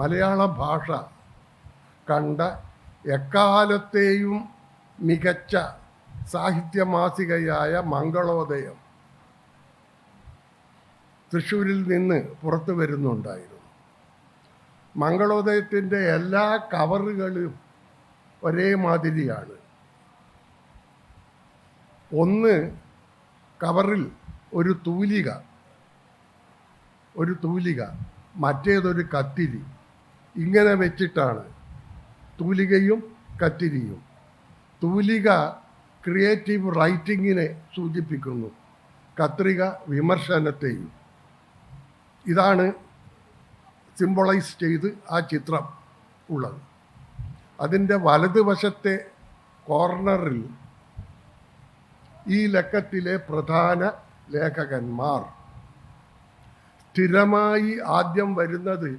മലയാള ഭാഷ കണ്ട എക്കാലത്തെയും മികച്ച സാഹിത്യമാസികയായ മംഗളോദയം തൃശ്ശൂരിൽ നിന്ന് പുറത്തു വരുന്നുണ്ടായിരുന്നു. മംഗളോദയത്തിൻ്റെ എല്ലാ കവറുകളും ഒരേ മാതിരിയാണ്. ഒന്ന് കവറിൽ ഒരു തൂലിക, മറ്റേതൊരു കത്തിരി, ഇങ്ങനെ വെച്ചിട്ടാണ് തൂലികയും കത്തിരിയും. തൂലിക ക്രിയേറ്റീവ് റൈറ്റിങ്ങിനെ സൂചിപ്പിക്കുന്നു, കത്രിക വിമർശനത്തെയും. ഇതാണ് സിംബോളൈസ് ചെയ്ത് ആ ചിത്രം ഉള്ളത്. അതിൻ്റെ വലതുവശത്തെ കോർണറിൽ ഈ ലക്കത്തിലെ പ്രധാന ലേഖകന്മാർ. സ്ഥിരമായി ആദ്യം വരുന്നത്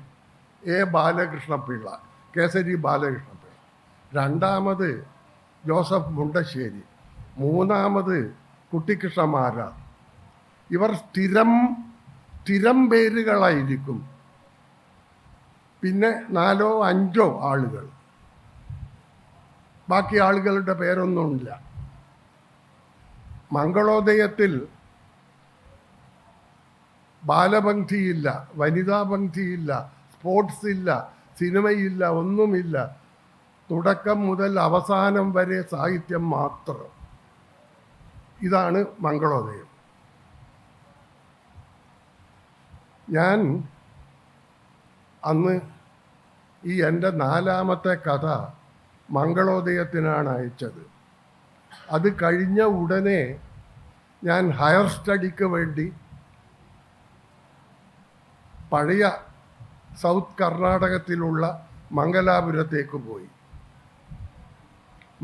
എ ബാലകൃഷ്ണപിള്ള, കേസരി ബാലകൃഷ്ണപിള്ള. രണ്ടാമത് ജോസഫ് മുണ്ടശ്ശേരി. മൂന്നാമത് കുട്ടിക്കൃഷ്ണമാരാർ. ഇവർ സ്ഥിരം പേരുകളായിരിക്കും. പിന്നെ 4 or 5 ആളുകൾ, ബാക്കി ആളുകളുടെ പേരൊന്നുമില്ല. മംഗളോദയത്തിൽ ബാലപംക്തിയില്ല, വനിതാപംക്തിയില്ല, സ്പോർട്സ് ഇല്ല, സിനിമയില്ല, ഒന്നുമില്ല. തുടക്കം മുതൽ അവസാനം വരെ സാഹിത്യം മാത്രം. ഇതാണ് മംഗളോദയം. ഞാൻ അന്ന് ഈ എൻ്റെ 4ാമത്തെ കഥ മംഗളോദയത്തിനാണ് അയച്ചത്. അത് കഴിഞ്ഞ ഉടനെ ഞാൻ ഹയർ സ്റ്റഡിക്ക് വേണ്ടി പഴയ സൗത്ത് കർണാടകത്തിലുള്ള മംഗലാപുരത്തേക്ക് പോയി.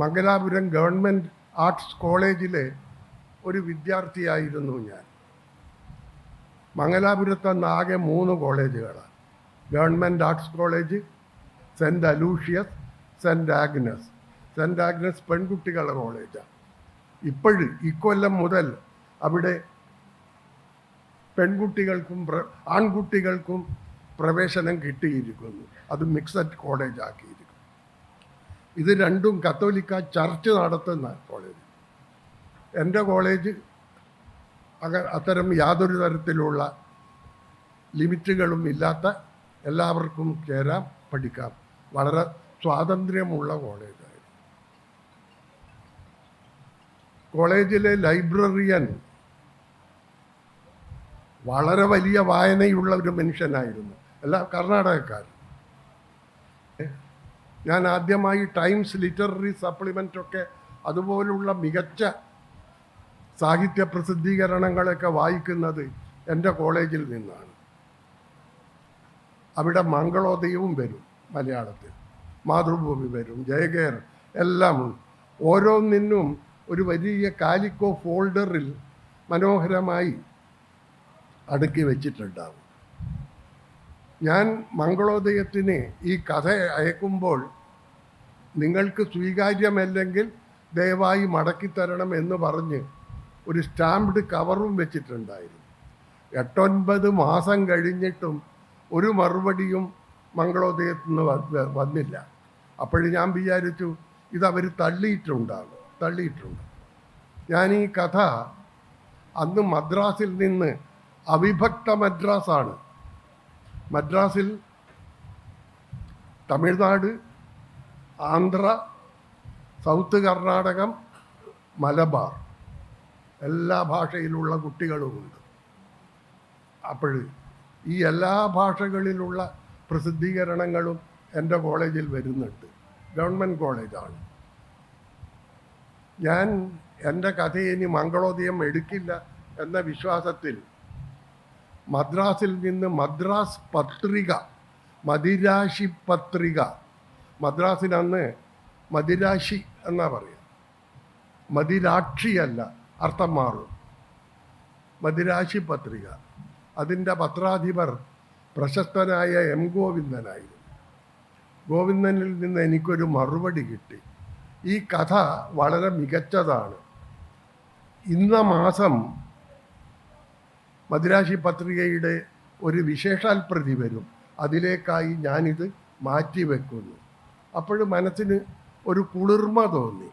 മംഗലാപുരം ഗവൺമെൻറ് ആർട്സ് കോളേജിലെ ഒരു വിദ്യാർത്ഥിയായിരുന്നു ഞാൻ. മംഗലാപുരത്ത് അന്ന് ആകെ 3 കോളേജുകളാണ്. Government arts college, saint Aloysius, saint Agnes. Saint Agnes പെൺകുട്ടികളുടെ കോളേജാണ്. ഇക്കൊല്ലം മുതൽ അവിടെ പെൺകുട്ടികൾക്കും ആൺകുട്ടികൾക്കും പ്രവേശനം കിട്ടിയിരിക്കുന്നു. അത് മിക്സഡ് കോളേജ് ആക്കിയിരിക്കുന്നു. ഇത് രണ്ടും കത്തോലിക്ക ചർച്ച് നടത്തുന്ന കോളേജ്. എൻ്റെ കോളേജ് അത്തരം യാതൊരു തരത്തിലുള്ള ലിമിറ്റുകളും ഇല്ലാത്ത, എല്ലാവർക്കും ചേരാം, പഠിക്കാം, വളരെ സ്വാതന്ത്ര്യമുള്ള കോളേജായിരുന്നു. കോളേജിലെ ലൈബ്രറിയൻ വളരെ വലിയ വായനയുള്ള ഒരു മനുഷ്യനായിരുന്നു. എല്ലാ കർണാടകക്കാരും. ഞാൻ ആദ്യമായി ടൈംസ് ലിറ്റററി സപ്ലിമെൻ്റൊക്കെ അതുപോലുള്ള മികച്ച സാഹിത്യ പ്രസിദ്ധീകരണങ്ങളൊക്കെ വായിക്കുന്നത് എൻ്റെ കോളേജിൽ നിന്നാണ്. അവിടെ മംഗളോദയവും വരും, മലയാളത്തിൽ മാതൃഭൂമി വരും, ജയകേർ എല്ലാം ഉണ്ട്. ഓരോന്നിനും ഒരു വലിയ കാലിക്കോ ഫോൾഡറിൽ മനോഹരമായി അടുക്കി വെച്ചിട്ടുണ്ടാവും. ഞാൻ മംഗളോദയത്തിന് ഈ കഥ അയക്കുമ്പോൾ നിങ്ങൾക്ക് സ്വീകാര്യമല്ലെങ്കിൽ ദയവായി മടക്കിത്തരണം എന്ന് പറഞ്ഞ് ഒരു സ്റ്റാമ്പ്ഡ് കവറും വെച്ചിട്ടുണ്ടായിരുന്നു. 8-9 മാസം കഴിഞ്ഞിട്ടും ഒരു മറുപടിയും മംഗളോദയത്തിൽ നിന്ന് വന്നില്ല. അപ്പോഴും ഞാൻ വിചാരിച്ചു ഇതവർ തള്ളിയിട്ടുണ്ട്. ഞാൻ ഈ കഥ അന്ന് മദ്രാസിൽ നിന്ന്, അവിഭക്ത മദ്രാസാണ്, മദ്രാസിൽ തമിഴ്നാട്, ആന്ധ്ര, സൗത്ത് കർണാടകം, മലബാർ എല്ലാ ഭാഷയിലുള്ള കുട്ടികളുമുണ്ട്. അപ്പോൾ ഈ എല്ലാ ഭാഷകളിലുള്ള പ്രസിദ്ധീകരണങ്ങളും എൻ്റെ കോളേജിൽ വരുന്നുണ്ട്. ഗവൺമെൻറ് കോളേജാണ്. ഞാൻ എൻ്റെ കഥയെ ഇനി മംഗളോദയം എടുക്കില്ല എന്ന വിശ്വാസത്തിൽ മദ്രാസിൽ നിന്ന് മദ്രാസ് പത്രിക, മദിരാശി പത്രിക, മദ്രാസിനന്ന് മദിരാശി എന്നാ പറയുക, മദിരാക്ഷിയല്ല, അർത്ഥം മാറും. മദിരാശി പത്രിക, അതിൻ്റെ പത്രാധിപർ പ്രശസ്തനായ M. ഗോവിന്ദനായിരുന്നു. ഗോവിന്ദനിൽ നിന്ന് എനിക്കൊരു മറുപടി കിട്ടി. ഈ കഥ വളരെ മികച്ചതാണ്. ഇന്ന മാസം മദിരാശി പത്രികയുടെ ഒരു വിശേഷാൽ പ്രതി വരും, അതിലേക്കായി ഞാനിത് മാറ്റിവെക്കുന്നു. അപ്പോഴും മനസ്സിന് ഒരു കുളിർമ തോന്നി.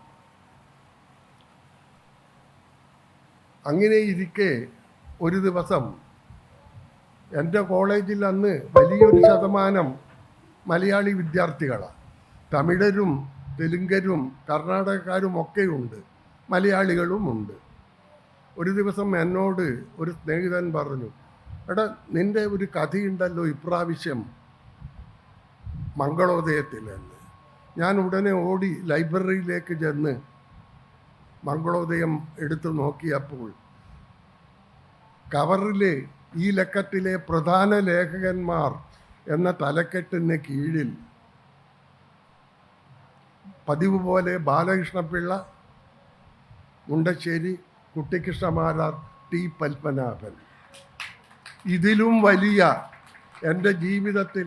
അങ്ങനെ ഇരിക്കെ ഒരു ദിവസം എൻ്റെ കോളേജിൽ അന്ന് വലിയൊരു ശതമാനം മലയാളി വിദ്യാർത്ഥികളാണ്. തമിഴരും തെലുങ്കരും കർണാടകക്കാരും ഒക്കെയുണ്ട്, മലയാളികളും ഉണ്ട്. ഒരു ദിവസം എന്നോട് ഒരു സ്നേഹിതൻ പറഞ്ഞു, എടാ നിൻ്റെ ഒരു കഥയുണ്ടല്ലോ ഇപ്രാവശ്യം മംഗളോദയത്തിൽ എന്ന്. ഞാൻ ഉടനെ ഓടി ലൈബ്രറിയിലേക്ക് ചെന്ന് മംഗളോദയം എടുത്തു നോക്കിയപ്പോൾ കവറിൽ ഈ ലക്കത്തിലെ പ്രധാന ലേഖകന്മാർ എന്ന തലക്കെട്ടിന് കീഴിൽ പതിവ് പോലെ ബാലകൃഷ്ണപിള്ള, മുണ്ടശ്ശേരി, കുട്ടിക്കൃഷ്ണമാരാർ, ടി പത്മനാഭൻ. ഇതിലും വലിയ എൻ്റെ ജീവിതത്തിൽ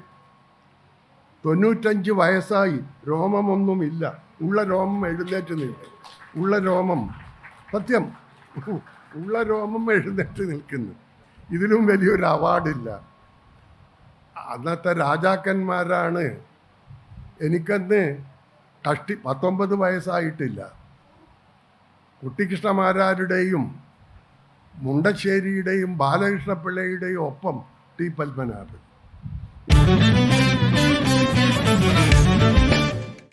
95 വയസ്സായി, രോമമൊന്നുമില്ല, ഉള്ള രോമം എഴുന്നേറ്റ് നിൽക്കും, ഉള്ള രോമം സത്യം, ഉള്ള രോമം എഴുന്നേറ്റ് നിൽക്കുന്നു. ഇതിലും വലിയൊരു അവാർഡില്ല. അന്നത്തെ രാജാക്കന്മാരാണ്. എനിക്കന്ന് 19 വയസ്സായിട്ടില്ല. കുട്ടിക്കൃഷ്ണമാരാരുടെയും മുണ്ടശ്ശേരിയുടെയും ബാലകൃഷ്ണപിള്ളയുടെയും ഒപ്പം ടി പത്മനാഭൻ.